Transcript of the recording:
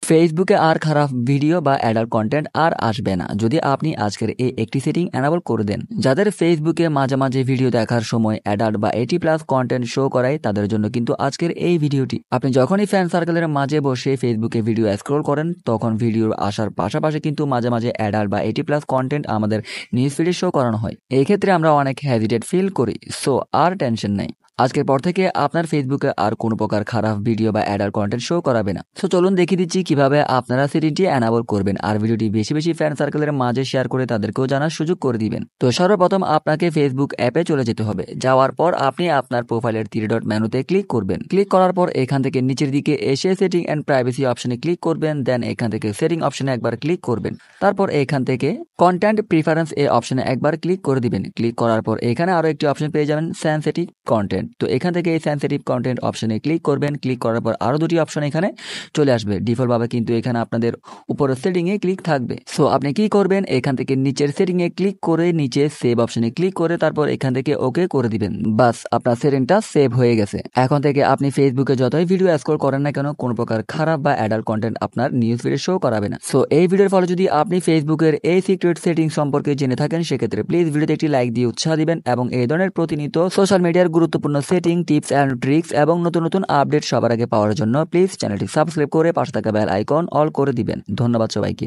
ফেসবুকে আর খারাপ ভিডিও বা অ্যাডাল্ট কন্টেন্ট আর আসবে না যদি আপনি আজকের এই একটি সেটিং এনাবল করে দেন। যাদের ফেসবুকে মাঝে মাঝে ভিডিও দেখার সময় অ্যাডাল্ট বা 80+ কন্টেন্ট শো করায় তাদের জন্য কিন্তু আজকের এই ভিডিওটি। আপনি যখনই ফ্যান সার্কেলের মাঝে বসে ফেসবুকে ভিডিও স্ক্রল করেন তখন ভিডিও আসার পাশাপাশি কিন্তু মাঝে মাঝে অ্যাডাল্ট বা 80+ কন্টেন্ট আমাদের নিউজ ফিডে শো করানো হয়। এই ক্ষেত্রে আমরা অনেক হেজিটেট ফিল করি, সো আর টেনশন নাই। আজকের পর থেকে আপনার ফেসবুকে আর কোনো প্রকার খারাপ ভিডিও বা অ্যাডাল্ট কন্টেন্ট শো করাবে না। সো চলুন দেখিয়ে দিচ্ছি কিভাবে আপনারা সেটিংটি এনাবল করবেন আর ভিডিওটি বেশি বেশি ফ্যান সার্কেলের মাঝে শেয়ার করে তাদেরকেও জানার সুযোগ করে দিবেন। তো সর্বপ্রথম আপনাকে ফেসবুক অ্যাপে চলে যেতে হবে। যাওয়ার পর আপনি আপনার প্রোফাইলের 3 ডট মেনুতে ক্লিক করবেন। ক্লিক করার পর এখান থেকে নিচের দিকে এসে সেটিং অ্যান্ড প্রাইভেসি অপশনে ক্লিক করবেন। দেন এখান থেকে সেটিং অপশনে একবার ক্লিক করবেন। তারপর এখান থেকে কন্টেন্ট প্রিফারেন্স এই অপশনে একবার ক্লিক করে দিবেন। ক্লিক করার পর এখানে আরো একটি অপশন পেয়ে যাবেন সেনসিটিভ কন্টেন্ট। তো এখান থেকে এই সেনসিটিভ কন্টেন্ট অপশনে ক্লিক করবেন। ক্লিক করার পর আরো দুটি অপশন এখানে চলে আসবে। ডিফল্ট ভাবে কিন্তু এখানে আপনাদের উপরের সেটিং এ ক্লিক থাকবে। সো আপনি কি করবেন, এখান থেকে নিচের সেটিং এ ক্লিক করে নিচে সেভ অপশনে ক্লিক করে তারপর এখান থেকে ওকে করে দিবেন। বাস আপনার সেটিংটা সেভ হয়ে গেছে। এখন থেকে আপনি ফেসবুকে যতই ভিডিও স্ক্রল করেন না কেন কোনো প্রকার খারাপ বা অ্যাডাল্ট কন্টেন্ট আপনার নিউজ ফিডে শো করাবে না। সো এই ভিডিওর ফলে যদি আপনি ফেসবুকের এই সিক্রেট সেটিং সম্পর্কে জেনে থাকেন সেক্ষেত্রে প্লিজ ভিডিওতে একটি লাইক দিয়ে উৎসাহ দিবেন এবং এই ধরনের প্রতিনিয়ত সোশ্যাল মিডিয়ার গুরুত্বপূর্ণ সেটিং, টিপস অ্যান্ড ট্রিক্স এবং নতুন নতুন আপডেট সবার আগে পাওয়ার জন্য প্লিজ চ্যানেলটি সাবস্ক্রাইব করে পাশে থাকা বেল আইকন অল করে দিবেন। ধন্যবাদ সবাইকে।